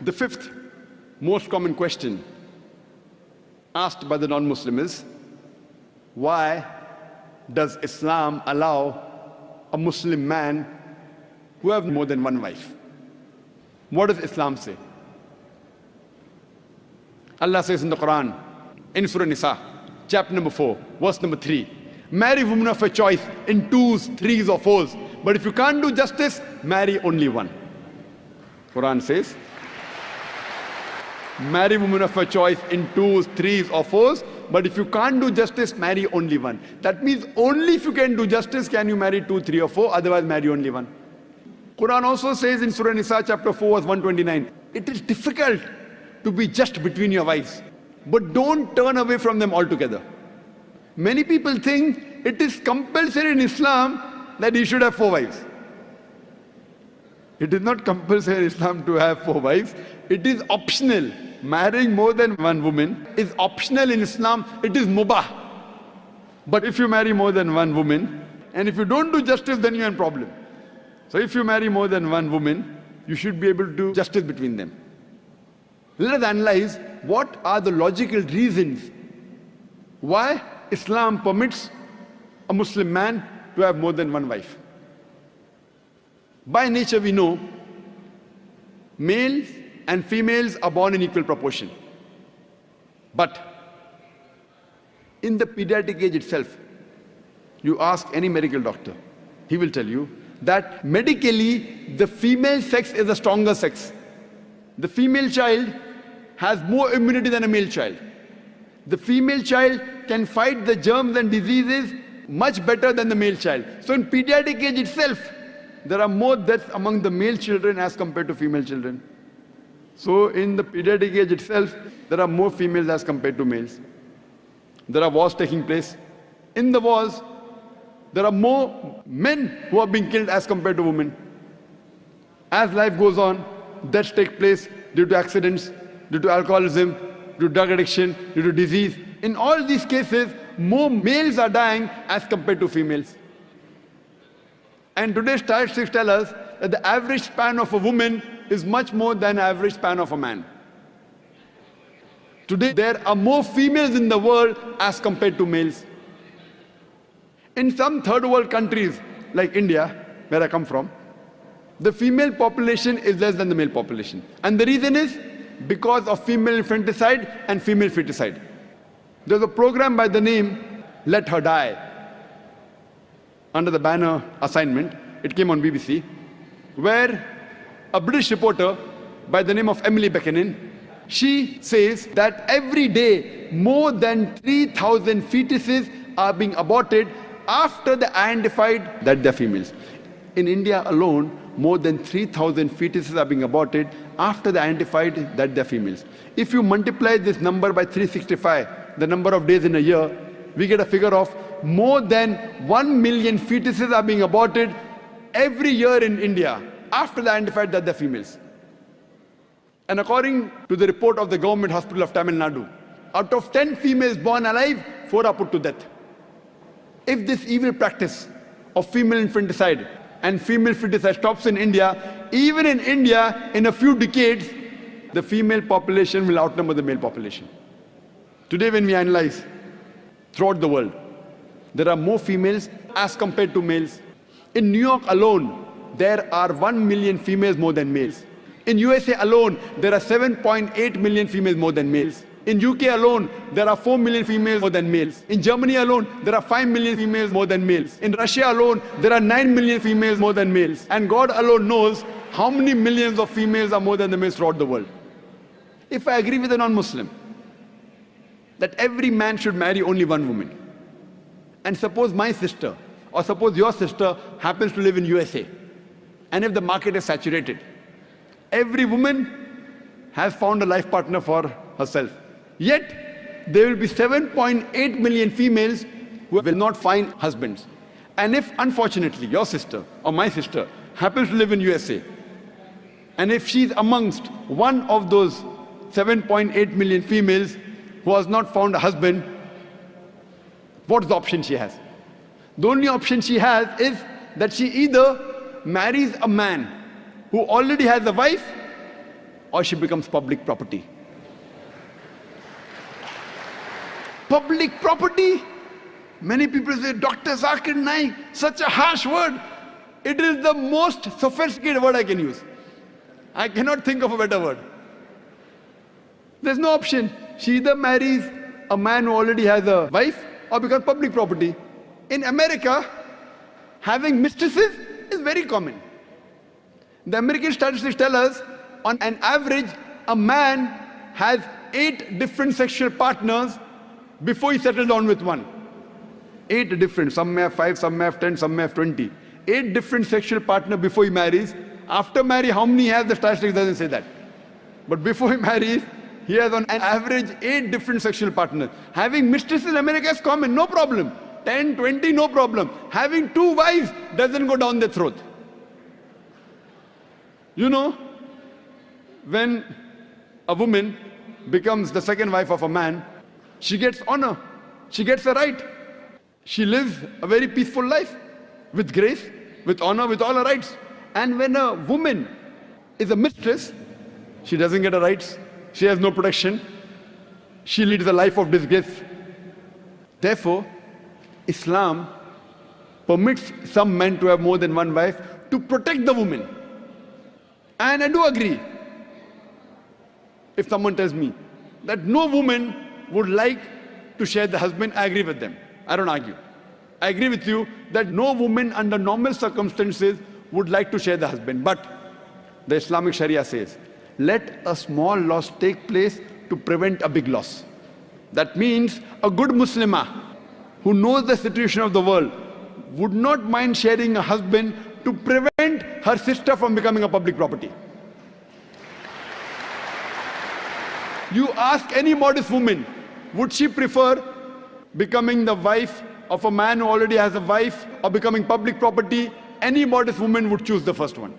The fifth most common question asked by the non-Muslim is, why does Islam allow a Muslim man who have more than one wife? What does Islam say? Allah says in the Quran, in Surah Nisa, chapter number 4, verse number 3, marry women of your choice in 2s, 3s or 4s. But if you can't do justice, marry only one. Quran says, marry women of your choice in 2s, 3s or 4s. But if you can't do justice, marry only one. That means only if you can do justice can you marry 2, 3 or 4, otherwise marry only one. Quran also says in Surah Nisa chapter 4 verse 129, it is difficult to be just between your wives, but don't turn away from them altogether. Many people think it is compulsory in Islam that you should have 4 wives. It is not compulsory in Islam to have 4 wives. It is optional. Marrying more than one woman is optional in Islam. It is mubah. But if you marry more than one woman, and if you don't do justice, then you're in problem. So if you marry more than one woman, you should be able to do justice between them. Let us analyze what are the logical reasons why Islam permits a Muslim man to have more than one wife. By nature we know males and females are born in equal proportion. But in the pediatric age itself, you ask any medical doctor, he will tell you that medically the female sex is the stronger sex. The female child has more immunity than a male child. The female child can fight the germs and diseases much better than the male child. So in pediatric age itself, there are more deaths among the male children as compared to female children. So in the pediatric age itself, there are more females as compared to males. There are wars taking place. In the wars, there are more men who are being killed as compared to women. As life goes on, deaths take place due to accidents, due to alcoholism, due to drug addiction, due to disease. In all these cases, more males are dying as compared to females. And today's statistics tell us that the average span of a woman is much more than the average span of a man. Today, there are more females in the world as compared to males. In some third world countries, like India, where I come from, the female population is less than the male population. And the reason is because of female infanticide and female feticide. There's a program by the name Let Her Die, under the banner Assignment. It came on BBC, where a British reporter by the name of Emily Beckenin, she says that every day more than 3,000 fetuses are being aborted after they identified that they're females. In India alone, more than 3,000 fetuses are being aborted after they identified that they're females. If you multiply this number by 365, the number of days in a year, we get a figure of more than 1 million fetuses are being aborted every year in India after they identified that they're females. And according to the report of the government hospital of Tamil Nadu, out of 10 females born alive, 4 are put to death. If this evil practice of female infanticide and female feticide stops in India, even in India, in a few decades, the female population will outnumber the male population. Today when we analyze throughout the world, there are more females as compared to males. In New York alone, there are 1 million females more than males. In USA alone, there are 7.8 million females more than males. In UK alone, there are 4 million females more than males. In Germany alone, there are 5 million females more than males. In Russia alone, there are 9 million females more than males. And God alone knows how many millions of females are more than the males throughout the world. If I agree with a non-Muslim that every man should marry only one woman, and suppose my sister or suppose your sister happens to live in USA, and if the market is saturated, every woman has found a life partner for herself. Yet, there will be 7.8 million females who will not find husbands. And if, unfortunately, your sister or my sister happens to live in USA, and if she's amongst one of those 7.8 million females who has not found a husband, what's the option she has? The only option she has is that she either marries a man who already has a wife, or she becomes public property. Public property? Many people say, Dr. Zakir Naik, such a harsh word. It is the most sophisticated word I can use. I cannot think of a better word. There's no option. She either marries a man who already has a wife or becomes public property. In America, having mistresses is very common. The American statistics tell us, on an average, a man has 8 different sexual partners before he settles down with one. 8 different, some may have 5, some may have 10, some may have 20. 8 different sexual partners before he marries. After marriage, how many he has, the statistics doesn't say that. But before he marries, he has on an average 8 different sexual partners. Having mistresses in America is common, no problem. 10, 20, no problem. Having 2 wives doesn't go down the throat. You know, when a woman becomes the second wife of a man, she gets honor, she gets a right. She lives a very peaceful life, with grace, with honor, with all her rights. And when a woman is a mistress, she doesn't get her rights, she has no protection, she leads a life of disgrace. Therefore, Islam permits some men to have more than one wife to protect the woman. And I do agree, if someone tells me that no woman would like to share the husband, I agree with them. I don't argue. I agree with you that no woman under normal circumstances would like to share the husband. But the Islamic Sharia says, let a small loss take place to prevent a big loss. That means a good Muslimah who knows the situation of the world would not mind sharing a husband to prevent her sister from becoming a public property. You ask any modest woman, would she prefer becoming the wife of a man who already has a wife or becoming public property? Any modest woman would choose the first one.